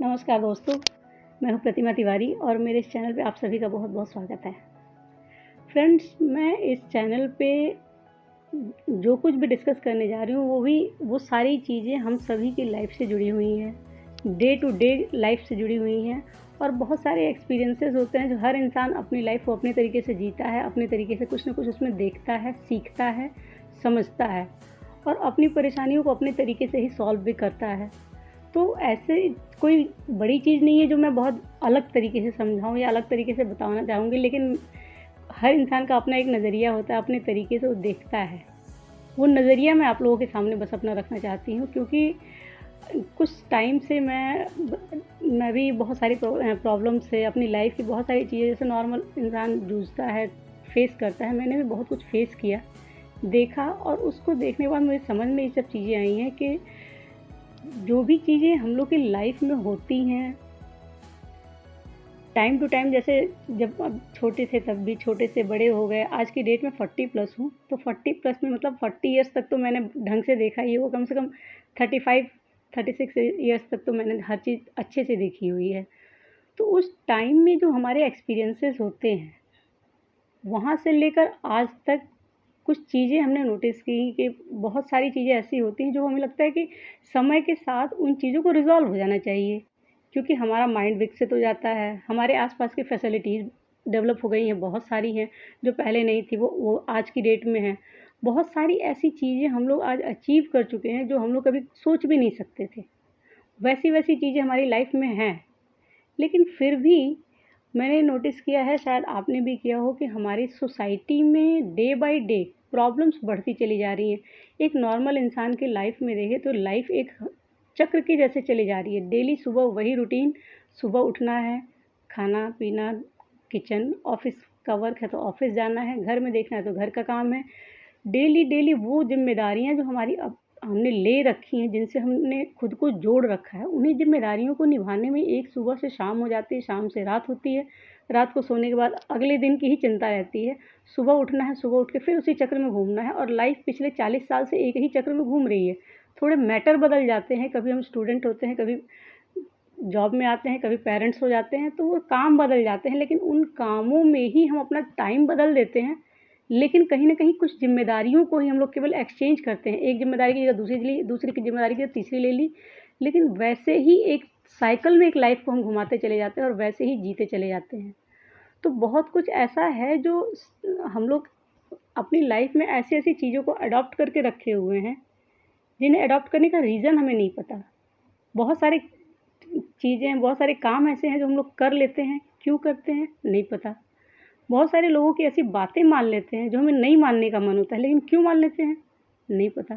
नमस्कार दोस्तों, मैं हूँ प्रतिमा तिवारी और मेरे इस चैनल पे आप सभी का बहुत-बहुत स्वागत है। फ्रेंड्स, मैं इस चैनल पे जो कुछ भी डिस्कस करने जा रही हूँ, वो सारी चीज़ें हम सभी की लाइफ़ से जुड़ी हुई हैं, डे टू डे लाइफ़ से जुड़ी हुई हैं और बहुत सारे एक्सपीरियंसेस होते हैं जो हर इंसान अपनी लाइफ़ को अपने तरीके से जीता है, अपने तरीके से कुछ न कुछ उसमें देखता है, सीखता है, समझता है और अपनी परेशानियों को अपने तरीके से ही सॉल्व भी करता है। तो ऐसे कोई बड़ी चीज़ नहीं है जो मैं बहुत अलग तरीके से समझाऊँ या अलग तरीके से बताना चाहूँगी, लेकिन हर इंसान का अपना एक नज़रिया होता है, अपने तरीके से वो देखता है। वो नज़रिया मैं आप लोगों के सामने बस अपना रखना चाहती हूँ क्योंकि कुछ टाइम से मैं भी बहुत सारी प्रॉब्लम से अपनी लाइफ़ की बहुत सारी चीज़ें जैसे नॉर्मल इंसान जूझता है, फेस करता है, मैंने भी बहुत कुछ फेस किया, देखा और उसको देखने के बाद मुझे समझ में ये सब चीज़ें आई हैं कि जो भी चीज़ें हम लोग की लाइफ़ में होती हैं, टाइम टू टाइम जैसे जब अब छोटे थे तब भी, छोटे से बड़े हो गए, आज की डेट में 40 प्लस हूँ, तो 40 प्लस में मतलब 40 इयर्स तक तो मैंने ढंग से देखा ही है, वो कम से कम 35, 36 इयर्स तक तो मैंने हर चीज़ अच्छे से देखी हुई है। तो उस टाइम में जो हमारे एक्सपीरियंसेस होते हैं, वहाँ से लेकर आज तक कुछ चीज़ें हमने नोटिस की कि बहुत सारी चीज़ें ऐसी होती हैं जो हमें लगता है कि समय के साथ उन चीज़ों को रिज़ॉल्व हो जाना चाहिए, क्योंकि हमारा माइंड विकसित हो जाता है, हमारे आस-पास की फैसिलिटीज़ डेवलप हो गई हैं, बहुत सारी हैं, जो पहले नहीं थी वो आज की डेट में हैं। बहुत सारी ऐसी चीज़ें हम लोग आज अचीव कर चुके हैं जो हम लोग कभी सोच भी नहीं सकते थे। वैसी-वैसी चीज़ें हमारी लाइफ़ में हैं, लेकिन फिर भी मैंने नोटिस किया है, शायद आपने भी किया हो कि हमारी सोसाइटी में डे बाय डे प्रॉब्लम्स बढ़ती चली जा रही हैं। एक नॉर्मल इंसान की लाइफ में देखें तो लाइफ एक चक्र की जैसे चली जा रही है। डेली सुबह वही रूटीन, सुबह उठना है, खाना-पीना, किचन, ऑफ़िस का वर्क है तो ऑफ़िस जाना है, घर में देखना है तो घर का काम है। डेली वो ज़िम्मेदारियाँ जो हमारी अब हमने ले रखी हैं, जिनसे हमने खुद को जोड़ रखा है, उन्हीं ज़िम्मेदारियों को निभाने में एक सुबह से शाम हो जाती है, शाम से रात होती है, रात को सोने के बाद अगले दिन की ही चिंता रहती है। सुबह उठना है, सुबह उठ के फिर उसी चक्र में घूमना है और लाइफ़ पिछले 40 साल से एक ही चक्र में घूम रही है। थोड़े मैटर बदल जाते हैं, कभी हम स्टूडेंट होते हैं, कभी जॉब में आते हैं, कभी पेरेंट्स हो जाते हैं, तो वो काम बदल जाते हैं, लेकिन उन कामों में ही हम अपना टाइम बदल देते हैं, लेकिन कहीं न कहीं कुछ ज़िम्मेदारियों को ही हम लोग केवल एक्सचेंज करते हैं। एक ज़िम्मेदारी की जगह दूसरी ले ली, दूसरी की ज़िम्मेदारी की जगह तीसरी ले ली, लेकिन वैसे ही एक साइकिल में एक लाइफ़ को हम घुमाते चले जाते हैं और वैसे ही जीते चले जाते हैं। तो बहुत कुछ ऐसा है जो हम लोग अपनी लाइफ़ में ऐसी-ऐसी चीज़ों को अडॉप्ट करके रखे हुए हैं, जिन्हें अडॉप्ट करने का रीज़न हमें नहीं पता। बहुत सारे चीज़ें हैं, बहुत सारे काम ऐसे हैं जो हम लोग कर लेते हैं, क्यों करते हैं? नहीं पता। बहुत सारे लोगों की ऐसी बातें मान लेते हैं जो हमें नहीं मानने का मन होता है, लेकिन क्यों मान लेते हैं? नहीं पता।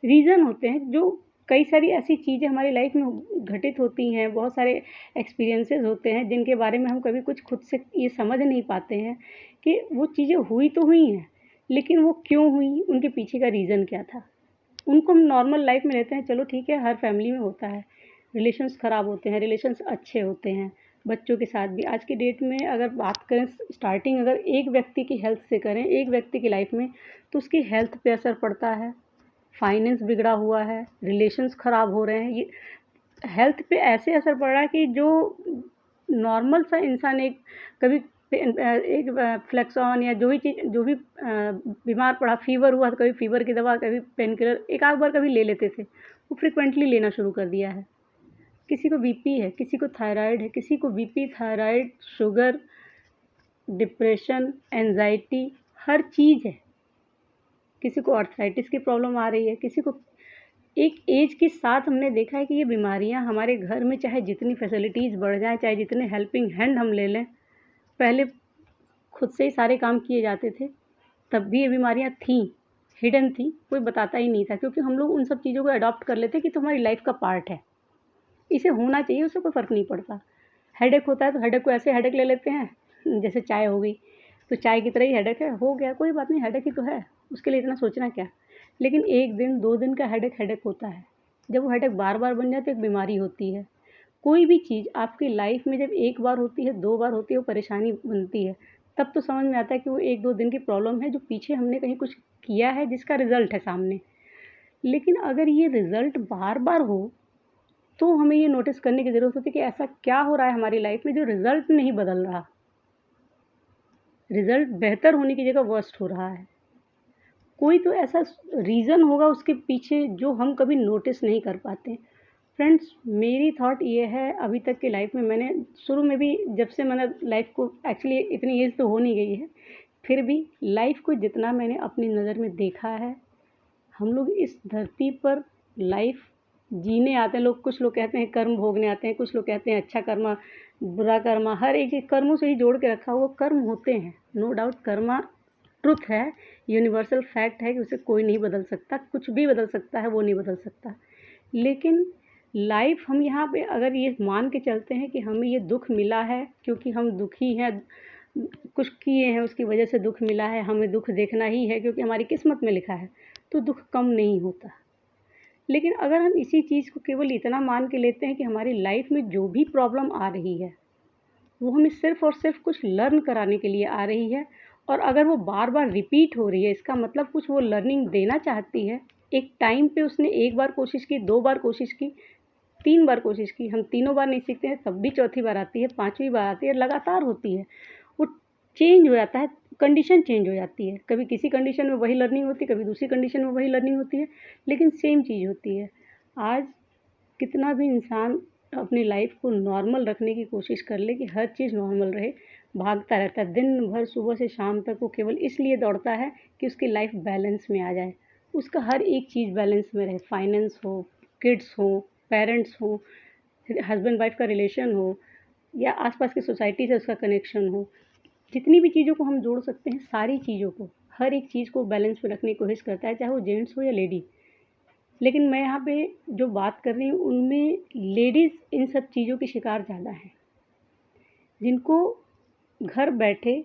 रीज़न होते हैं जो कई सारी ऐसी चीज़ें हमारी लाइफ़ में घटित होती हैं, बहुत सारे एक्सपीरियंसेस होते हैं जिनके बारे में हम कभी कुछ खुद से ये समझ नहीं पाते हैं कि वो चीज़ें हुई तो हुई हैं, लेकिन वो क्यों हुई? उनके पीछे का रीज़न क्या था? उनको हम नॉर्मल लाइफ़ में लेते हैं, चलो ठीक है, हर फैमिली में होता है। रिलेशंस ख़राब होते हैं, रिलेशंस अच्छे होते हैं, बच्चों के साथ भी। आज की डेट में अगर बात करें स्टार्टिंग अगर एक व्यक्ति की हेल्थ से करें, एक व्यक्ति की लाइफ़ में, तो उसकी हेल्थ पे असर पड़ता है, फाइनेंस बिगड़ा हुआ है, रिलेशंस ख़राब हो रहे हैं। ये हेल्थ पे ऐसे असर पड़ रहा है कि जो नॉर्मल सा इंसान एक कभी एक फ्लेक्सॉन या जो भी बीमार पड़ा, फ़ीवर हुआ तो कभी फ़ीवर की दवा, कभी पेन किलर एक आध बार कभी ले लेते थे, वो फ्रीक्वेंटली लेना शुरू कर दिया है। किसी को बीपी है, किसी को थायरॉइड है, किसी को BP, thyroid, sugar, depression, anxiety हर चीज़ है। किसी को आर्थराइटिस की प्रॉब्लम आ रही है, किसी को एक ऐज के साथ हमने देखा है कि ये बीमारियाँ हमारे घर में चाहे जितनी फैसिलिटीज़ बढ़ जाएँ, चाहे जितने हेल्पिंग हैंड हम ले लें, पहले खुद से ही सारे काम किए जाते थे, तब भी ये बीमारियाँ थीं, हिडन थीं, कोई बताता ही नहीं था क्योंकि हम लोग उन सब चीज़ों को अडॉप्ट कर लेते कि तुम्हारी लाइफ़ का पार्ट है। इसे होना चाहिए, उससे कोई फ़र्क नहीं पड़ता। हेडेक होता है तो हेडेक को ऐसे हेडेक ले लेते हैं, जैसे चाय हो गई, तो चाय की तरह ही हेडेक है, हो गया कोई बात नहीं, हेडेक ही तो है, उसके लिए इतना सोचना क्या। लेकिन 1 दिन, 2 दिन का हेडेक हेडेक होता है। जब वो हेडेक बार-बार बन जाए तो एक बीमारी होती है। कोई भी चीज़ आपकी लाइफ़ में जब 1 बार होती है, 2 बार होती है, वो परेशानी बनती है, तब तो समझ में आता है कि वो 1-2 दिन की प्रॉब्लम है जो पीछे हमने कहीं कुछ किया है जिसका रिज़ल्ट है सामने। लेकिन अगर ये रिज़ल्ट बार-बार हो तो हमें ये नोटिस करने की ज़रूरत होती है कि ऐसा क्या हो रहा है हमारी लाइफ में जो रिज़ल्ट नहीं बदल रहा। रिज़ल्ट बेहतर होने की जगह वर्स्ट हो रहा है। कोई तो ऐसा रीज़न होगा उसके पीछे जो हम कभी नोटिस नहीं कर पाते। फ्रेंड्स, मेरी थॉट ये है, अभी तक की लाइफ में मैंने शुरू में भी, जब से मैंने लाइफ को, एक्चुअली इतनी एज तो हो नहीं गई है, फिर भी लाइफ को जितना मैंने अपनी नज़र में देखा है, हम लोग इस धरती पर लाइफ जीने आते हैं। कुछ लोग कहते हैं कर्म भोगने आते हैं, कुछ लोग कहते हैं अच्छा कर्मा, बुरा कर्मा, हर एक चीज़ कर्मों से ही जोड़ के रखा हुआ। कर्म होते हैं, नो डाउट, कर्मा ट्रुथ है, यूनिवर्सल फैक्ट है कि उसे कोई नहीं बदल सकता, कुछ भी बदल सकता है, वो नहीं बदल सकता। लेकिन लाइफ, हम यहाँ पे अगर ये मान के चलते हैं कि हमें ये दुख मिला है क्योंकि हम दुखी हैं, कुछ किए हैं उसकी वजह से दुख मिला है, हमें दुख देखना ही है क्योंकि हमारी किस्मत में लिखा है, तो दुख कम नहीं होता। लेकिन अगर हम इसी चीज़ को केवल इतना मान के लेते हैं कि हमारी लाइफ में जो भी प्रॉब्लम आ रही है वो हमें सिर्फ़ और सिर्फ़ कुछ लर्न कराने के लिए आ रही है, और अगर वो बार-बार रिपीट हो रही है, इसका मतलब कुछ वो लर्निंग देना चाहती है। एक टाइम पे उसने 1 बार कोशिश की, 2 बार कोशिश की, 3 बार कोशिश की, हम तीनों बार नहीं सीखते हैं, तब भी चौथी बार आती है, 5वीं बार आती है, लगातार होती है। वो चेंज हो जाता है, कंडीशन चेंज हो जाती है। कभी किसी कंडीशन में वही लर्निंग होती है, कभी दूसरी कंडीशन में वही लर्निंग होती है, लेकिन सेम चीज़ होती है। आज कितना भी इंसान अपनी लाइफ को नॉर्मल रखने की कोशिश कर ले कि हर चीज़ नॉर्मल रहे, भागता रहता है दिन भर, सुबह से शाम तक वो केवल इसलिए दौड़ता है कि उसकी लाइफ बैलेंस में आ जाए, उसका हर एक चीज़ बैलेंस में रहे, फाइनेंस हो, किड्स हो, पेरेंट्स हो, हस्बैंड वाइफ का रिलेशन हो, या आसपास की सोसाइटी से उसका कनेक्शन हो। जितनी भी चीज़ों को हम जोड़ सकते हैं, सारी चीज़ों को, हर एक चीज़ को बैलेंस में रखने की कोशिश करता है, चाहे वो जेंट्स हो या लेडी। लेकिन मैं यहाँ पे जो बात कर रही हूँ उनमें लेडीज़ इन सब चीज़ों की शिकार ज़्यादा हैं, जिनको घर बैठे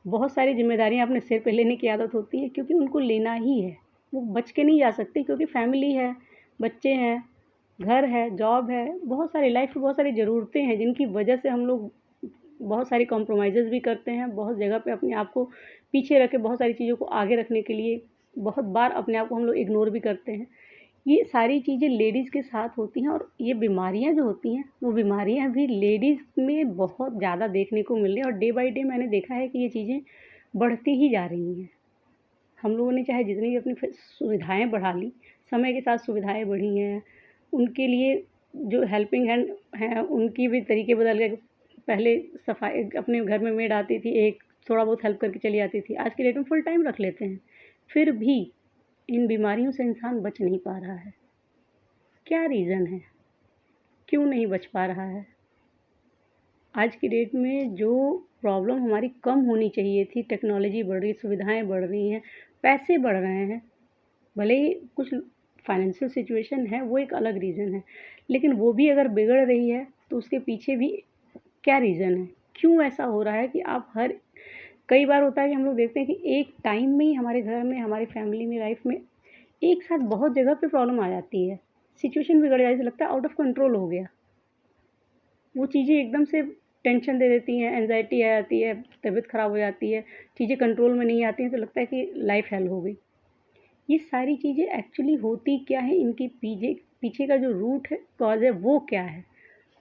बहुत सारी ज़िम्मेदारियाँ अपने सिर पे लेने की आदत होती है, क्योंकि उनको लेना ही है। वो बच के नहीं जा सकती, क्योंकि फैमिली है, बच्चे हैं, घर है, जॉब है, बहुत सारी लाइफ में बहुत सारी ज़रूरतें हैं, जिनकी वजह से हम लोग बहुत सारी कॉम्प्रोमाइज़ेज़ भी करते हैं, बहुत जगह पे अपने आप को पीछे रख के बहुत सारी चीज़ों को आगे रखने के लिए बहुत बार अपने आप को हम लोग इग्नोर भी करते हैं। ये सारी चीज़ें लेडीज़ के साथ होती हैं, और ये बीमारियाँ जो होती हैं, वो बीमारियाँ भी लेडीज़ में बहुत ज़्यादा देखने को मिल रही हैं, और डे बाय डे मैंने देखा है कि ये चीज़ें बढ़ती ही जा रही हैं। हम लोगों ने चाहे जितनी भी अपनी सुविधाएँ बढ़ा ली, समय के साथ सुविधाएँ बढ़ी हैं, उनके लिए जो हेल्पिंग हैंड हैं, उनकी भी तरीके बदल गए। पहले सफाई, अपने घर में मेड आती थी, एक थोड़ा बहुत हेल्प करके चली आती थी, आज की डेट में फुल टाइम रख लेते हैं। फिर भी इन बीमारियों से इंसान बच नहीं पा रहा है। क्या रीज़न है? क्यों नहीं बच पा रहा है? आज की डेट में जो प्रॉब्लम हमारी कम होनी चाहिए थी, टेक्नोलॉजी बढ़ रही, सुविधाएँ बढ़ रही हैं, पैसे बढ़ रहे हैं, भले ही कुछ फाइनेंशियल सिचुएशन है, वो एक अलग रीज़न है, लेकिन वो भी अगर बिगड़ रही है, तो उसके पीछे भी क्या रीज़न है? क्यों ऐसा हो रहा है कि आप हर कई बार होता है कि हम लोग देखते हैं कि एक टाइम में ही हमारे घर में, हमारी फैमिली में, लाइफ में एक साथ बहुत जगह पे प्रॉब्लम आ जाती है। सिचुएशन बिगड़ जाती है, ऐसा लगता है आउट ऑफ कंट्रोल हो गया। वो चीज़ें एकदम से टेंशन दे देती हैं, एंग्ज़ायटी आ जाती है, तबीयत ख़राब हो जाती है, चीज़ें कंट्रोल में नहीं आती हैं, तो लगता है कि लाइफ़ हेल हो गई। ये सारी चीज़ें एक्चुअली होती क्या हैं, इनके पीछे पीछे का जो रूट है, कॉज़ है, वो क्या है?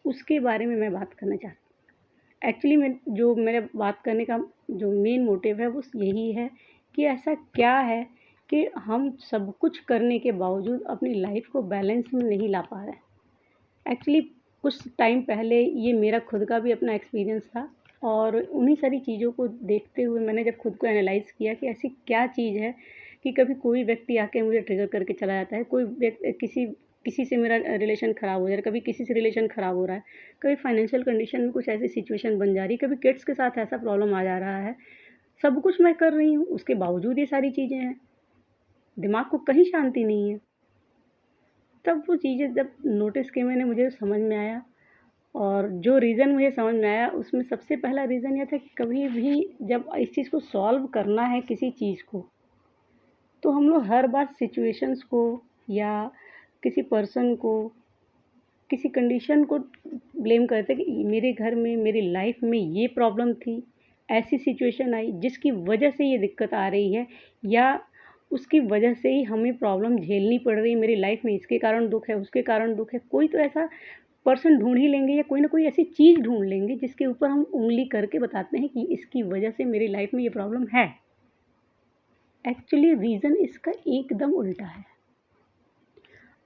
उसके बारे में मैं बात करना चाहती हूँ। एक्चुअली मैं जो मेरा बात करने का जो मेन मोटिव है, वो यही है कि ऐसा क्या है कि हम सब कुछ करने के बावजूद अपनी लाइफ़ को बैलेंस में नहीं ला पा रहे हैं। एक्चुअली कुछ टाइम पहले ये मेरा खुद का भी अपना एक्सपीरियंस था, और उन्हीं सारी चीज़ों को देखते हुए मैंने जब खुद को एनालाइज़ किया कि ऐसी क्या चीज़ है कि कभी कोई व्यक्ति आके मुझे ट्रिगर करके चला जाता है, कोई किसी किसी से मेरा रिलेशन ख़राब हो जा रहा है, कभी किसी से रिलेशन ख़राब हो रहा है, कभी फाइनेंशियल कंडीशन में कुछ ऐसी सिचुएशन बन जा रही है, कभी किड्स के साथ ऐसा प्रॉब्लम आ जा रहा है। सब कुछ मैं कर रही हूँ, उसके बावजूद ये सारी चीज़ें हैं, दिमाग को कहीं शांति नहीं है। तब वो चीज़ें जब नोटिस की मैंने, मुझे समझ में आया, और जो रीज़न मुझे समझ में आया उसमें सबसे पहला रीज़न ये था कि कभी भी जब इस चीज़ को सॉल्व करना है किसी चीज़ को, तो हम लोग हर बार सिचुएशंस को, या किसी पर्सन को, किसी कंडीशन को ब्लेम करते हैं कि मेरे घर में, मेरी लाइफ में ये प्रॉब्लम थी, ऐसी सिचुएशन आई जिसकी वजह से ये दिक्कत आ रही है, या उसकी वजह से ही हमें प्रॉब्लम झेलनी पड़ रही है। मेरी लाइफ में इसके कारण दुःख है, उसके कारण दुःख है। कोई तो ऐसा पर्सन ढूँढ ही लेंगे या कोई ना कोई ऐसी चीज़ ढूँढ लेंगे जिसके ऊपर हम उँगली करके बताते हैं कि इसकी वजह से मेरी लाइफ में ये प्रॉब्लम है। एक्चुअली रीज़न इसका एकदम उल्टा है।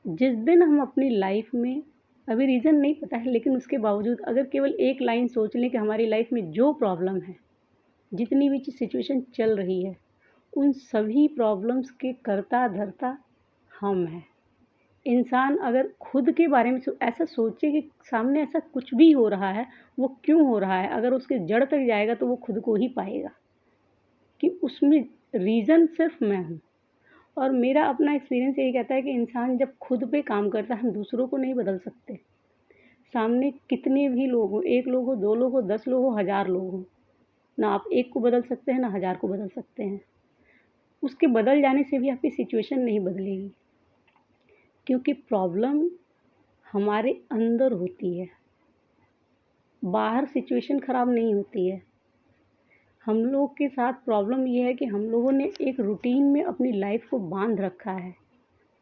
जिस दिन हम अपनी लाइफ में, अभी रीज़न नहीं पता है, लेकिन उसके बावजूद अगर केवल एक लाइन सोच लें कि हमारी लाइफ में जो प्रॉब्लम है, जितनी भी सिचुएशन चल रही है, उन सभी प्रॉब्लम्स के कर्ता-धर्ता हम हैं। इंसान अगर खुद के बारे में ऐसा सोचे कि सामने ऐसा कुछ भी हो रहा है, वो क्यों हो रहा है? अगर उसके जड़ तक जाएगा तो वो खुद को ही पाएगा कि उसमें रीज़न सिर्फ़ मैं हूँ। और मेरा अपना एक्सपीरियंस यही कहता है कि इंसान जब खुद पे काम करता है, हम दूसरों को नहीं बदल सकते। सामने कितने भी लोग हों, 1 लोग हो, 2 लोग हो, 10 लोग हो, 1000 लोग हों, ना आप 1 को बदल सकते हैं, ना 1000 को बदल सकते हैं। उसके बदल जाने से भी आपकी सिचुएशन नहीं बदलेगी, क्योंकि प्रॉब्लम हमारे अंदर होती है, बाहर सिचुएशन ख़राब नहीं होती है। हम लोग के साथ प्रॉब्लम ये है कि हम लोगों ने एक रूटीन में अपनी लाइफ़ को बाँध रखा है।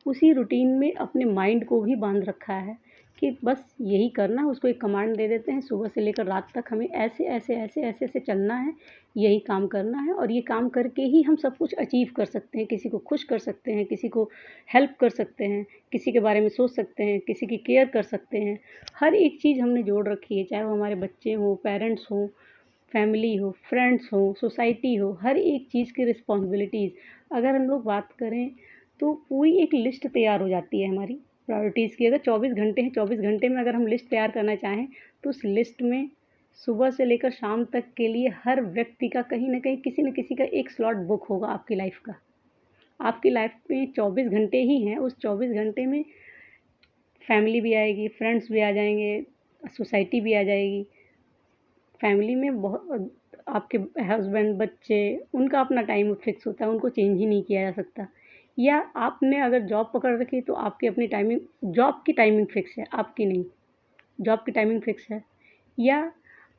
उसी रूटीन में अपने माइंड को भी बाँध रखा है कि बस यही करना है, उसको एक कमांड दे देते हैं, सुबह से लेकर रात तक हमें ऐसे चलना है, यही काम करना है और ये काम करके ही हम सब कुछ अचीव कर सकते हैं। किसी को खुश कर सकते हैं, किसी को हेल्प कर सकते हैं, किसी के बारे में सोच सकते हैं, किसी की केयर कर सकते हैं। हर एक चीज़ हमने जोड़ रखी है, चाहे वो हमारे बच्चे हों, पेरेंट्स हों, फैमिली हो, फ्रेंड्स हो, सोसाइटी हो, हर एक चीज़ की रिस्पॉन्सिबिलिटीज़ अगर हम लोग बात करें तो पूरी एक लिस्ट तैयार हो जाती है हमारी प्रायोरिटीज़ की। अगर 24 घंटे हैं, 24 घंटे में अगर हम लिस्ट तैयार करना चाहें तो उस लिस्ट में सुबह से लेकर शाम तक के लिए हर व्यक्ति का कहीं न कहीं किसी न किसी का एक स्लॉट बुक होगा आपकी लाइफ़ का। आपकी लाइफ़ में 24 घंटे ही हैं, उस 24 घंटे में फैमिली भी आएगी, फ्रेंड्स भी आ जाएँगे, सोसाइटी भी आ जाएगी। फैमिली में आपके हस्बैंड, बच्चे, उनका अपना टाइम फिक्स होता है, उनको चेंज ही नहीं किया जा सकता। या आपने अगर जॉब पकड़ रखी तो आपकी अपनी टाइमिंग, जॉब की टाइमिंग फिक्स है, आपकी नहीं। जॉब की टाइमिंग फिक्स है। या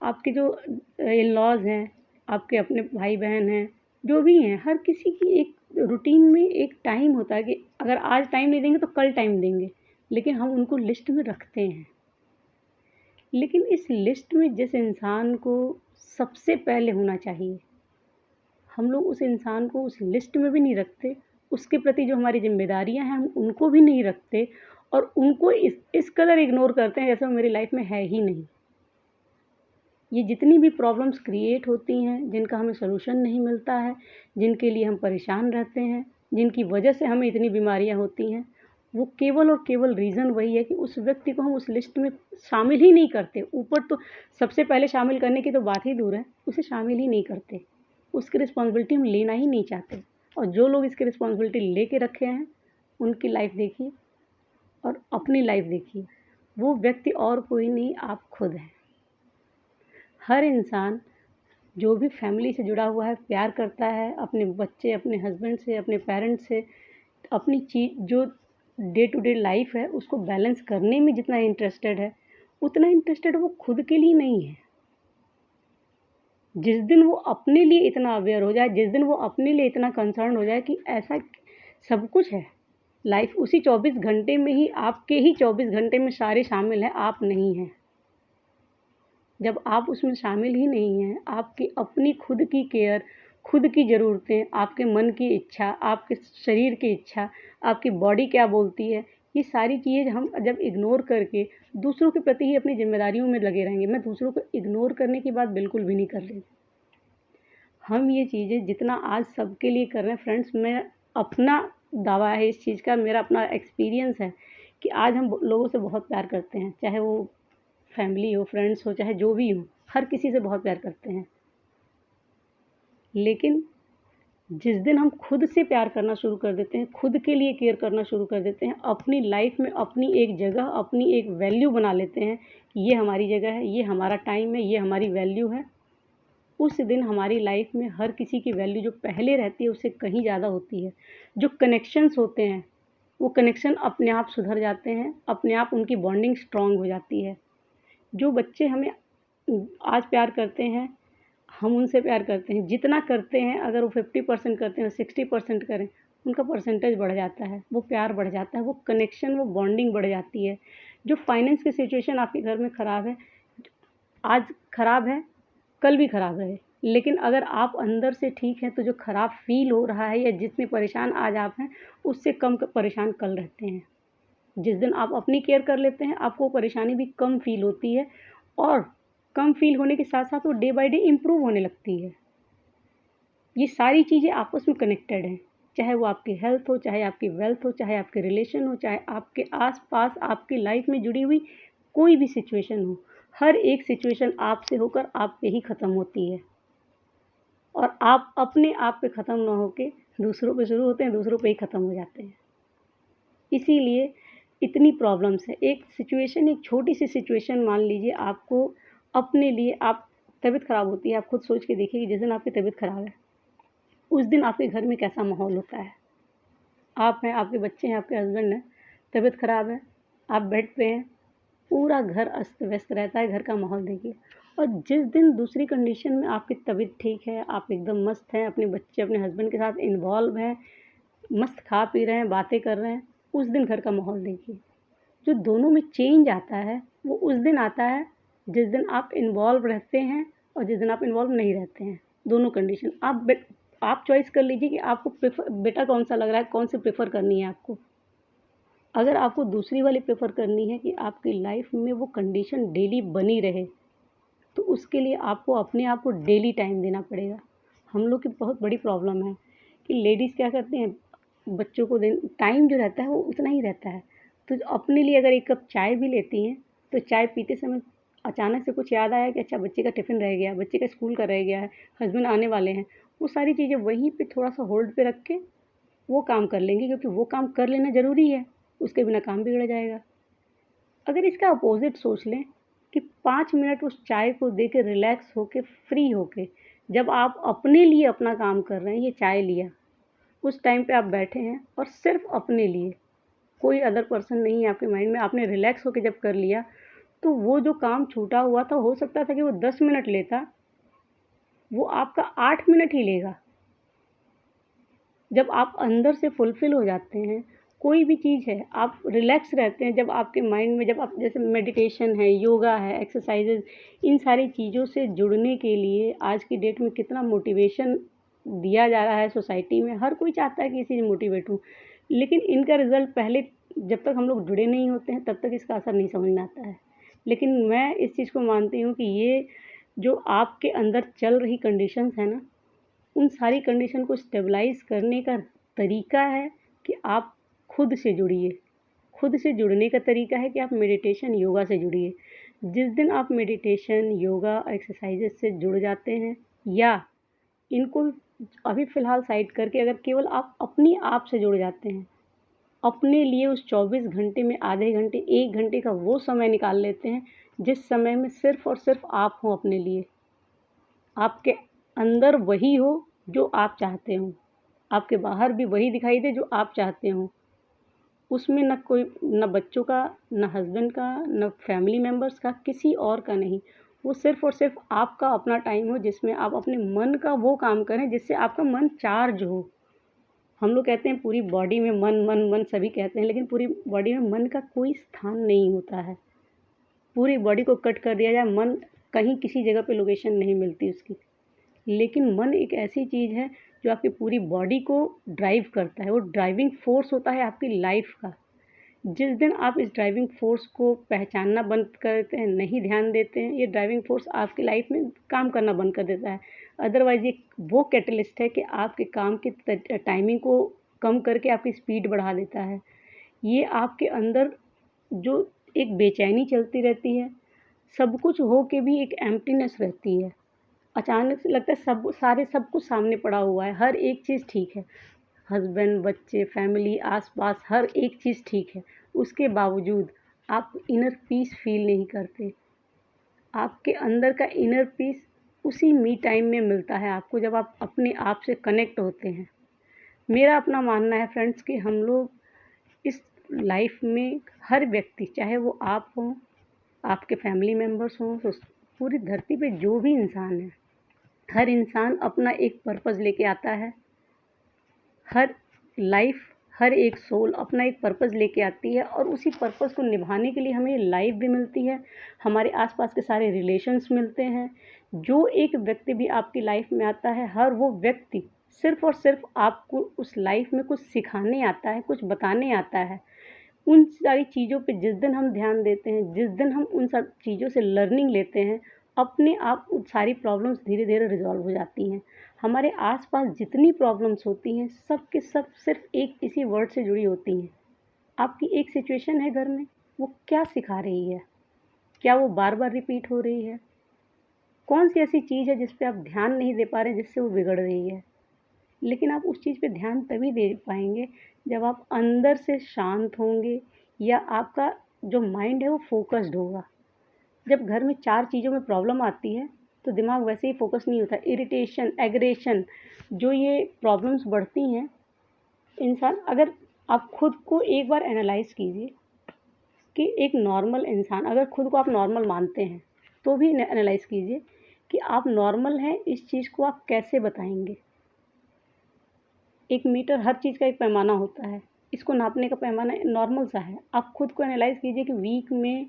आपके जो इन-लॉज़ हैं, आपके अपने भाई-बहन हैं, जो भी हैं, हर किसी की एक रूटीन में एक टाइम होता है कि अगर आज टाइम नहीं देंगे तो कल टाइम देंगे, लेकिन हम उनको लिस्ट में रखते हैं। लेकिन इस लिस्ट में जिस इंसान को सबसे पहले होना चाहिए, हम लोग उस इंसान को उस लिस्ट में भी नहीं रखते, उसके प्रति जो हमारी ज़िम्मेदारियाँ हैं, हम उनको भी नहीं रखते और उनको इस कदर इग्नोर करते हैं जैसे वो मेरी लाइफ़ में है ही नहीं। ये जितनी भी प्रॉब्लम्स क्रिएट होती हैं, जिनका हमें सॉल्यूशन नहीं मिलता है, जिनके लिए हम परेशान रहते हैं, जिनकी वजह से हमें इतनी बीमारियाँ होती हैं, वो केवल और केवल रीज़न वही है कि उस व्यक्ति को हम उस लिस्ट में शामिल ही नहीं करते। ऊपर तो सबसे पहले शामिल करने की तो बात ही दूर है, उसे शामिल ही नहीं करते। उसकी रिस्पॉन्सिबिलिटी हम लेना ही नहीं चाहते और जो लोग इसकी रिस्पॉन्सिबिलिटी लेके रखे हैं, उनकी लाइफ़ देखिए और अपनी लाइफ़ देखिए। वो व्यक्ति और कोई नहीं, आप खुद हैं। हर इंसान जो भी फैमिली से जुड़ा हुआ है, प्यार करता है, अपने बच्चे, अपने हस्बैंड से, अपने पेरेंट्स से, अपनी चीज़ जो डे टू डे लाइफ़ है, उसको बैलेंस करने में जितना इंटरेस्टेड है, उतना इंटरेस्टेड वो खुद के लिए नहीं है। जिस दिन वो अपने लिए इतना अवेयर हो जाए, जिस दिन वो अपने लिए इतना कंसर्न्ड हो जाए कि ऐसा सब कुछ है, लाइफ़ उसी 24 घंटे में ही, आपके ही 24 घंटे में सारे शामिल हैं, आप नहीं हैं। जब आप उसमें शामिल ही नहीं हैं, आपकी अपनी खुद की केयर, खुद की ज़रूरतें, आपके मन की इच्छा, आपके शरीर की इच्छा, आपकी बॉडी क्या बोलती है, ये सारी चीज़ें हम जब इग्नोर करके दूसरों के प्रति ही अपनी ज़िम्मेदारियों में लगे रहेंगे। मैं दूसरों को इग्नोर करने की बात बिल्कुल भी नहीं कर रही। हम ये चीज़ें जितना आज सबके लिए कर रहे हैं फ्रेंड्स, मैं अपना दावा है इस चीज़ का, मेरा अपना एक्सपीरियंस है कि आज हम लोगों से बहुत प्यार करते हैं, चाहे वो फैमिली हो, फ्रेंड्स हो, चाहे जो भी हो, हर किसी से बहुत प्यार करते हैं। लेकिन जिस दिन हम खुद से प्यार करना शुरू कर देते हैं, खुद के लिए केयर करना शुरू कर देते हैं, अपनी लाइफ़ में अपनी एक जगह, अपनी एक वैल्यू बना लेते हैं, ये हमारी जगह है, ये हमारा टाइम है, ये हमारी वैल्यू है, उस दिन हमारी लाइफ़ में हर किसी की वैल्यू जो पहले रहती है, उससे कहीं ज़्यादा होती है। जो कनेक्शंस होते हैं, वो कनेक्शन अपने आप सुधर जाते हैं, अपने आप उनकी बॉन्डिंग स्ट्रॉन्ग हो जाती है। जो बच्चे हमें आज प्यार करते हैं, हम उनसे प्यार करते हैं, जितना करते हैं अगर वो 50% करते हैं, 60% करें, उनका परसेंटेज बढ़ जाता है, वो प्यार बढ़ जाता है, वो कनेक्शन, वो बॉन्डिंग बढ़ जाती है। जो फाइनेंस की सिचुएशन आपके घर में ख़राब है, आज ख़राब है, कल भी ख़राब रहे, लेकिन अगर आप अंदर से ठीक हैं तो जो ख़राब फ़ील हो रहा है या जितने परेशान आज आप हैं, उससे कम परेशान कल रहते हैं। जिस दिन आप अपनी केयर कर लेते हैं, आपको परेशानी भी कम फ़ील होती है और कम फ़ील होने के साथ साथ वो डे बाय डे इम्प्रूव होने लगती है। ये सारी चीज़ें आपस में कनेक्टेड हैं, चाहे वो आपकी हेल्थ हो, चाहे आपकी वेल्थ हो, चाहे आपके रिलेशन हो, चाहे आपके आस-पास आपकी लाइफ़ में जुड़ी हुई कोई भी सिचुएशन हो। हर एक सिचुएशन आपसे होकर आप पे ही ख़त्म होती है और आप अपने आप पे ख़त्म ना होके दूसरों पे शुरू होते हैं, दूसरों पे ही ख़त्म हो जाते हैं। इसीलिए इतनी प्रॉब्लम्स हैं। एक सिचुएशन, एक छोटी-सी सिचुएशन मान लीजिए आपको अपने लिए आप तबीयत ख़राब होती है, आप खुद सोच के देखिए कि जिस दिन आपकी तबीयत ख़राब है, उस दिन आपके घर में कैसा माहौल होता है। आप हैं, आपके बच्चे हैं, आपके हस्बैंड हैं, तबीयत ख़राब है, आप बेड पे हैं, पूरा घर अस्त-व्यस्त रहता है, घर का माहौल देखिए। और जिस दिन दूसरी कंडीशन में आपकी तबीयत ठीक है, आप एकदम मस्त हैं, अपने बच्चे, अपने हस्बैंड के साथ इन्वॉल्व हैं, मस्त खा पी रहे हैं, बातें कर रहे हैं, उस दिन घर का माहौल देखिए। जो दोनों में चेंज आता है, वो उस दिन आता है जिस दिन आप इन्वॉल्व रहते हैं और जिस दिन आप इन्वॉल्व नहीं रहते हैं, दोनों कंडीशन। आप चॉइस कर लीजिए कि आपको बेटर कौन-सा लग रहा है, कौन सी प्रेफ़र करनी है आपको। अगर आपको दूसरी वाली प्रेफ़र करनी है कि आपकी लाइफ़ में वो कंडीशन डेली बनी रहे, तो उसके लिए आपको अपने आप को डेली टाइम देना पड़ेगा। हम लोग की बहुत बड़ी प्रॉब्लम है कि लेडीज़ क्या करती हैं, बच्चों को टाइम जो रहता है वो उतना ही रहता है। तो अपने लिए अगर 1 कप चाय भी लेती हैं, तो चाय पीते समय अचानक से कुछ याद आया कि अच्छा बच्चे का टिफ़िन रह गया, बच्चे का स्कूल का रह गया है, हस्बैंड आने वाले हैं, वो सारी चीज़ें वहीं पे थोड़ा-सा होल्ड पे रख के वो काम कर लेंगी क्योंकि वो काम कर लेना ज़रूरी है, उसके बिना काम बिगड़ जाएगा। अगर इसका अपोज़िट सोच लें कि 5 मिनट उस चाय को दे के रिलैक्स होके, फ्री होके, जब आप अपने लिए अपना काम कर रहे हैं, ये चाय लिया, उस टाइम पे आप बैठे हैं और सिर्फ़ अपने लिए, कोई अदर पर्सन नहीं है आपके माइंड में, आपने रिलैक्स होके जब कर लिया, तो वो जो काम छूटा हुआ था, हो सकता था कि वो 10 मिनट लेता, वो आपका 8 मिनट ही लेगा। जब आप अंदर से फुलफ़िल हो जाते हैं, कोई भी चीज़ है, आप रिलैक्स रहते हैं जब आपके माइंड में जब आप जैसे मेडिटेशन है, योगा है, एक्सरसाइज़ेज़, इन सारी चीज़ों से जुड़ने के लिए आज की डेट में कितना मोटिवेशन दिया जा रहा है सोसाइटी में, हर कोई चाहता है कि इसी से मोटिवेट हूँ। लेकिन इनका रिज़ल्ट पहले जब तक हम लोग जुड़े नहीं होते हैं, तब तक इसका असर नहीं समझ में आता है। लेकिन मैं इस चीज़ को मानती हूँ कि ये जो आपके अंदर चल रही कंडीशंस हैं ना, उन सारी कंडीशन को स्टेबलाइज़ करने का तरीका है कि आप खुद से जुड़िए। खुद से जुड़ने का तरीका है कि आप मेडिटेशन, योगा से जुड़िए। जिस दिन आप मेडिटेशन, योगा, एक्सरसाइज़ेज़ से जुड़ जाते हैं या इनको अभी फ़िलहाल साइड करके अगर केवल आप अपने आप से जुड़ जाते हैं, अपने लिए उस 24 घंटे में आधे घंटे, 1 घंटे का वो समय निकाल लेते हैं, जिस समय में सिर्फ़ और सिर्फ़ आप हो अपने लिए। आपके अंदर वही हो जो आप चाहते हो, आपके बाहर भी वही दिखाई दे जो आप चाहते हो। उसमें ना बच्चों का, ना हस्बैंड का, ना फैमिली मेंबर्स का, किसी और का नहीं। वो सिर्फ़ और सिर्फ़ आपका अपना टाइम हो जिसमें आप अपने मन का वो काम करें जिससे आपका मन चार्ज हो। हम लोग कहते हैं पूरी बॉडी में मन, मन, मन सभी कहते हैं, लेकिन पूरी बॉडी में मन का कोई स्थान नहीं होता है। पूरी बॉडी को कट कर दिया जाए, मन कहीं किसी जगह पे लोकेशन नहीं मिलती उसकी। लेकिन मन एक ऐसी चीज़ है जो आपकी पूरी बॉडी को ड्राइव करता है, वो ड्राइविंग फ़ोर्स होता है आपकी लाइफ़ का। जिस दिन आप इस ड्राइविंग फ़ोर्स को पहचानना बंद कर देते हैं, नहीं ध्यान देते हैं, ये ड्राइविंग फ़ोर्स आपकी लाइफ़ में काम करना बंद कर देता है। अदरवाइज़ ये वो कैटेलिस्ट है कि आपके काम की टाइमिंग को कम करके आपकी स्पीड बढ़ा देता है। ये आपके अंदर जो एक बेचैनी चलती रहती है, सब कुछ हो के भी एक एम्प्टीनेस रहती है। अचानक से लगता है सब कुछ सामने पड़ा हुआ है, हर एक चीज़ ठीक है। हस्बैंड, बच्चे, फैमिली, आस-पास हर एक चीज़ ठीक है। उसके बावजूद आप इनर पीस फ़ील नहीं करते। आपके अंदर का इनर पीस उसी मी टाइम में मिलता है आपको जब आप अपने आप से कनेक्ट होते हैं। मेरा अपना मानना है फ्रेंड्स कि हम लोग इस लाइफ़ में हर व्यक्ति, चाहे वो आप हों, आपके फैमिली मेंबर्स हों, पूरी धरती पे जो भी इंसान है, हर इंसान अपना एक पर्पज़ लेके आता है। हर लाइफ, हर एक सोल अपना एक पर्पस लेके आती है और उसी पर्पस को निभाने के लिए हमें लाइफ भी मिलती है, हमारे आसपास के सारे रिलेशंस मिलते हैं। जो एक व्यक्ति भी आपकी लाइफ में आता है, हर वो व्यक्ति सिर्फ और सिर्फ आपको उस लाइफ में कुछ सिखाने आता है, कुछ बताने आता है। उन सारी चीज़ों पे जिस दिन हम ध्यान देते हैं, जिस दिन हम उन सब चीज़ों से लर्निंग लेते हैं, अपने आप उन सारी प्रॉब्लम्स धीरे धीरे रिजॉल्व हो जाती हैं। हमारे आसपास जितनी प्रॉब्लम्स होती हैं, सब के सब सिर्फ एक इसी वर्ड से जुड़ी होती हैं। आपकी एक सिचुएशन है घर में, वो क्या सिखा रही है? क्या वो बार बार रिपीट हो रही है? कौन सी ऐसी चीज़ है जिस पे आप ध्यान नहीं दे पा रहे, जिससे वो बिगड़ रही है? लेकिन आप उस चीज़ पे ध्यान तभी दे पाएंगे जब आप अंदर से शांत होंगे, या आपका जो माइंड है वो फोकस्ड होगा। जब घर में 4 चीज़ों में प्रॉब्लम आती है, तो दिमाग वैसे ही फोकस नहीं होता। इरिटेशन, एग्रेशन, जो ये प्रॉब्लम्स बढ़ती हैं, इंसान, अगर आप खुद को एक बार एनालाइज कीजिए कि एक नॉर्मल इंसान, अगर खुद को आप नॉर्मल मानते हैं, तो भी एनालाइज कीजिए कि आप नॉर्मल हैं, इस चीज़ को आप कैसे बताएंगे? एक मीटर, हर चीज़ का एक पैमाना होता है, इसको नापने का पैमाना नॉर्मल सा है। आप खुद को एनालाइज कीजिए कि वीक में,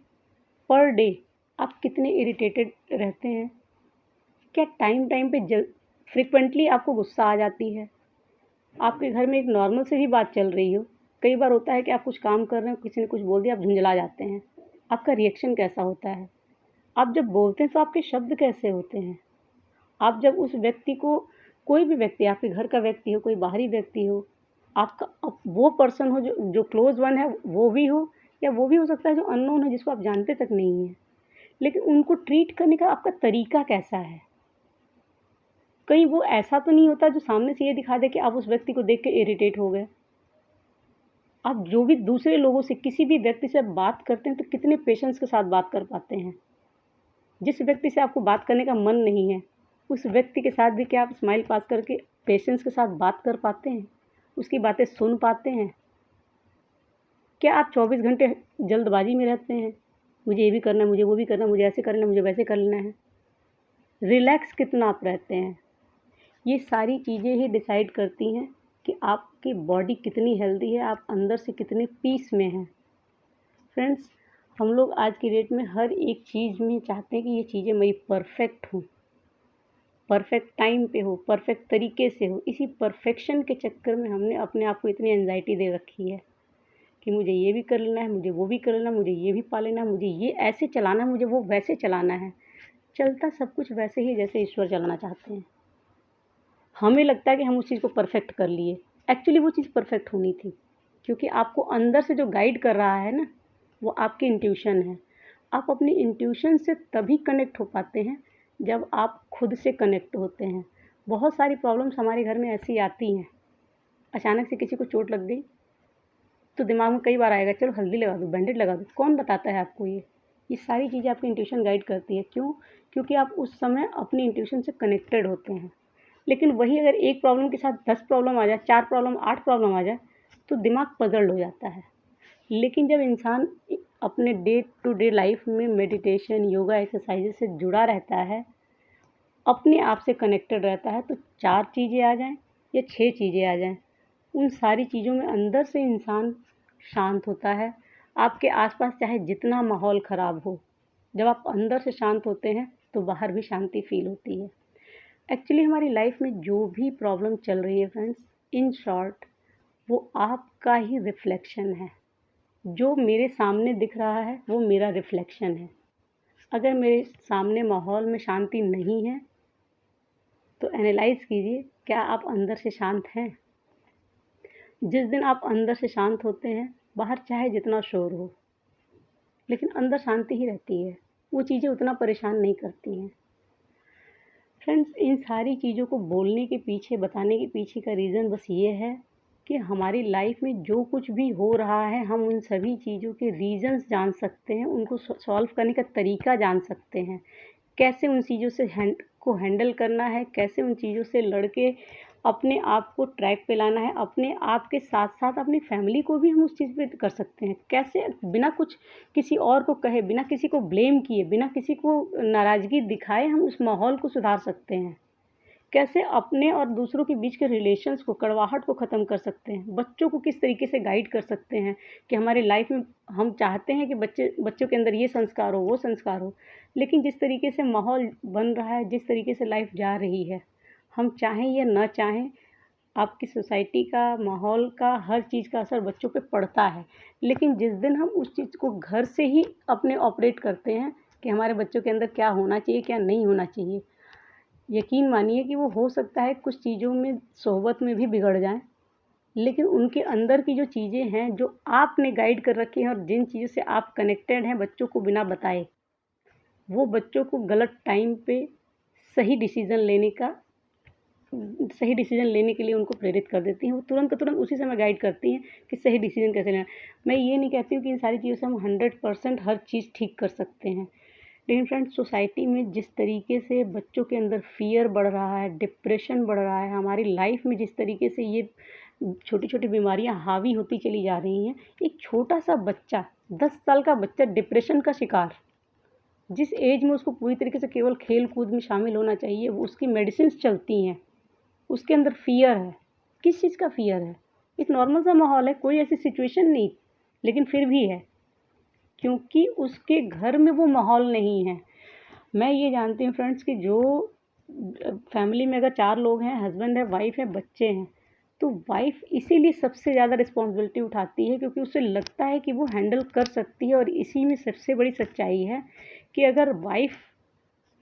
पर डे, आप कितने इरिटेटेड रहते हैं? क्या टाइम टाइम पे फ्रिक्वेंटली आपको गुस्सा आ जाती है? आपके घर में एक नॉर्मल से भी बात चल रही हो, कई बार होता है कि आप कुछ काम कर रहे हो, किसी ने कुछ बोल दिया, आप झुंझला जाते हैं। आपका रिएक्शन कैसा होता है? आप जब बोलते हैं तो आपके शब्द कैसे होते हैं? आप जब उस व्यक्ति को, कोई भी व्यक्ति, आपके घर का व्यक्ति हो, कोई बाहरी व्यक्ति हो, आपका वो पर्सन हो जो जो क्लोज वन है, वो भी हो, या वो भी हो सकता है जो अननोन है, जिसको आप जानते तक नहीं हैं, लेकिन उनको ट्रीट करने का आपका तरीका कैसा है? कहीं वो ऐसा तो नहीं होता जो सामने से ये दिखा दे कि आप उस व्यक्ति को देख के इरिटेट हो गए? आप जो भी दूसरे लोगों से, किसी भी व्यक्ति से आप बात करते हैं, तो कितने पेशेंस के साथ बात कर पाते हैं? जिस व्यक्ति से आपको बात करने का मन नहीं है, उस व्यक्ति के साथ भी क्या आप स्माइल पास करके पेशेंस के साथ बात कर पाते हैं? उसकी बातें सुन पाते हैं? क्या आप 24 घंटे जल्दबाजी में रहते हैं? मुझे ये भी करना है, मुझे वो भी करना है, मुझे ऐसे करना है, मुझे वैसे करना है? रिलैक्स कितना आप रहते हैं? ये सारी चीज़ें ही डिसाइड करती हैं कि आपकी बॉडी कितनी हेल्दी है, आप अंदर से कितने पीस में हैं। फ्रेंड्स, हम लोग आज की डेट में हर एक चीज़ में चाहते हैं कि ये चीज़ें मेरी परफेक्ट हों, परफेक्ट टाइम पे हो, परफेक्ट तरीके से हो। इसी परफेक्शन के चक्कर में हमने अपने आप को इतनी एंग्जाइटी दे रखी है कि मुझे ये भी कर लेना है, मुझे वो भी कर लेना है, मुझे ये भी पा लेना है, मुझे ये ऐसे चलाना है, मुझे वो वैसे चलाना है। चलता सब कुछ वैसे ही जैसे ईश्वर चलाना चाहते हैं। हमें लगता है कि हम उस चीज़ को परफेक्ट कर लिए, एक्चुअली वो चीज़ परफेक्ट होनी थी, क्योंकि आपको अंदर से जो गाइड कर रहा है ना, वो आपकी इंट्यूशन है। आप अपनी इंट्यूशन से तभी कनेक्ट हो पाते हैं जब आप खुद से कनेक्ट होते हैं। बहुत सारी प्रॉब्लम्स हमारे घर में ऐसी आती हैं, अचानक से किसी को चोट लग गई, तो दिमाग में कई बार आएगा, चलो हल्दी लगा दो, बैंडेड लगा दो। कौन बताता है आपको ये सारी चीज़ें आपकी इंट्यूशन गाइड करती है। क्यों? क्योंकि आप उस समय अपनी इंट्यूशन से कनेक्टेड होते हैं। लेकिन वही अगर एक प्रॉब्लम के साथ 10 प्रॉब्लम आ जाए, 4 प्रॉब्लम, 8 प्रॉब्लम आ जाए, तो दिमाग पज़ल्ड हो जाता है। लेकिन जब इंसान अपने डे टू डे लाइफ में मेडिटेशन, योगा, एक्सरसाइज़ से जुड़ा रहता है, अपने आप से कनेक्टेड रहता है, तो 4 चीज़ें आ जाएँ या 6 चीज़ें आ जाएँ, उन सारी चीज़ों में अंदर से इंसान शांत होता है। आपके आसपास चाहे जितना माहौल ख़राब हो, जब आप अंदर से शांत होते हैं, तो बाहर भी शांति फ़ील होती है। एक्चुअली हमारी लाइफ में जो भी प्रॉब्लम चल रही है फ्रेंड्स, इन शॉर्ट, वो आपका ही रिफ्लेक्शन है। जो मेरे सामने दिख रहा है, वो मेरा रिफ्लेक्शन है। अगर मेरे सामने माहौल में शांति नहीं है, तो एनालाइज़ कीजिए, क्या आप अंदर से शांत हैं? जिस दिन आप अंदर से शांत होते हैं, बाहर चाहे जितना शोर हो, लेकिन अंदर शांति ही रहती है। वो चीज़ें उतना परेशान नहीं करती हैं। फ्रेंड्स, इन सारी चीज़ों को बोलने के पीछे, बताने के पीछे का रीज़न बस ये है कि हमारी लाइफ में जो कुछ भी हो रहा है, हम उन सभी चीज़ों के रीज़न्स जान सकते हैं, उनको सॉल्व करने का तरीका जान सकते हैं। कैसे उन चीज़ों से हैंडल करना है, कैसे उन चीज़ों से लड़ के अपने आप को ट्रैक पे लाना है, अपने आप के साथ-साथ अपनी फैमिली को भी हम उस चीज़ पे कर सकते हैं। कैसे बिना कुछ किसी और को कहे, बिना किसी को ब्लेम किए, बिना किसी को नाराज़गी दिखाए हम उस माहौल को सुधार सकते हैं। कैसे अपने और दूसरों के बीच के रिलेशंस को, कड़वाहट को ख़त्म कर सकते हैं, बच्चों को किस तरीके से गाइड कर सकते हैं कि हमारी लाइफ में हम चाहते हैं कि बच्चों के अंदर ये संस्कार हो, वो संस्कार हो, लेकिन जिस तरीके से माहौल बन रहा है, जिस तरीके से लाइफ जा रही है, हम चाहें या ना चाहें, आपकी सोसाइटी का, माहौल का, हर चीज़ का असर बच्चों पे पड़ता है। लेकिन जिस दिन हम उस चीज़ को घर से ही अपने ऑपरेट करते हैं कि हमारे बच्चों के अंदर क्या होना चाहिए, क्या नहीं होना चाहिए, यकीन मानिए कि वो हो सकता है कुछ चीज़ों में, सोहबत में भी बिगड़ जाएँ, लेकिन उनके अंदर की जो चीज़ें हैं, जो आपने गाइड कर रखी हैं और जिन चीज़ों से आप कनेक्टेड हैं बच्चों को बिना बताए, वो बच्चों को गलत टाइम पे सही डिसीजन लेने के लिए उनको प्रेरित कर देती हैं। वो तुरंत का तुरंत उसी समय गाइड करती हैं कि सही डिसीजन कैसे लेना है। मैं ये नहीं कहती हूँ कि इन सारी चीज़ों से हम 100% हर चीज़ ठीक कर सकते हैं, लेकिन फ्रेंड्स, सोसाइटी में जिस तरीके से बच्चों के अंदर फ़ियर बढ़ रहा है, डिप्रेशन बढ़ रहा है, हमारी लाइफ में जिस तरीके से ये छोटी-छोटी बीमारियाँ हावी होती चली जा रही हैं, एक छोटा-सा बच्चा, 10 साल का बच्चा डिप्रेशन का शिकार, जिस एज में उसको पूरी तरीके से केवल खेल-कूद में शामिल होना चाहिए, वो उसकी मेडिसिन्स चलती हैं, उसके अंदर फ़ियर है। किस चीज़ का फ़ियर है? एक नॉर्मल सा माहौल है, कोई ऐसी सिचुएशन नहीं, लेकिन फिर भी है, क्योंकि उसके घर में वो माहौल नहीं है। मैं ये जानती हूँ फ्रेंड्स कि जो फैमिली में अगर 4 लोग हैं, हस्बैंड है, वाइफ़ है, बच्चे हैं, तो वाइफ़ इसीलिए सबसे ज़्यादा रिस्पॉन्सिबिलिटी उठाती है क्योंकि उसे लगता है कि वो हैंडल कर सकती है, और इसी में सबसे बड़ी सच्चाई है कि अगर वाइफ़,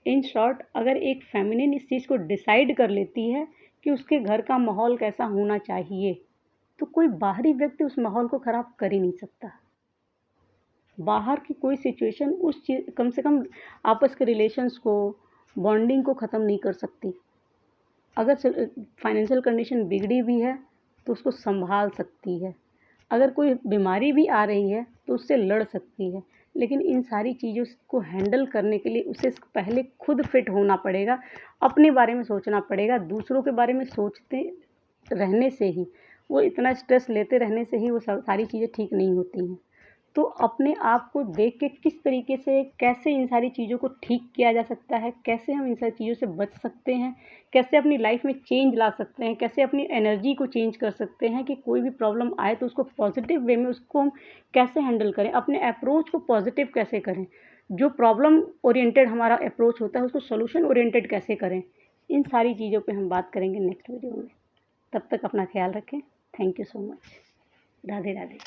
इन शॉर्ट, अगर एक फ़ेमिनिन इस चीज़ को डिसाइड कर लेती है कि उसके घर का माहौल कैसा होना चाहिए, तो कोई बाहरी व्यक्ति उस माहौल को ख़राब कर ही नहीं सकता। बाहर की कोई सिचुएशन उस चीज़, कम से कम आपस के रिलेशंस को, बॉन्डिंग को ख़त्म नहीं कर सकती। अगर फाइनेंशियल कंडीशन बिगड़ी भी है तो उसको संभाल सकती है, अगर कोई बीमारी भी आ रही है तो उससे लड़ सकती है, लेकिन इन सारी चीज़ों को हैंडल करने के लिए उसे पहले खुद फिट होना पड़ेगा, अपने बारे में सोचना पड़ेगा। दूसरों के बारे में सोचते रहने से ही, वो इतना स्ट्रेस लेते रहने से ही वो सारी चीज़ें ठीक नहीं होती हैं। तो अपने आप को देख के किस तरीके से, कैसे इन सारी चीज़ों को ठीक किया जा सकता है, कैसे हम इन सारी चीज़ों से बच सकते हैं, कैसे अपनी लाइफ में चेंज ला सकते हैं, कैसे अपनी एनर्जी को चेंज कर सकते हैं कि कोई भी प्रॉब्लम आए तो उसको पॉजिटिव वे में उसको हम कैसे हैंडल करें, अपने अप्रोच को पॉजिटिव कैसे करें, जो प्रॉब्लम ओरिएंटेड हमारा अप्रोच होता है उसको सोल्यूशन ओरिएंटेड कैसे करें, इन सारी चीज़ों पे हम बात करेंगे नेक्स्ट वीडियो में। तब तक अपना ख्याल रखें। Thank you so much. Radhe Radhe.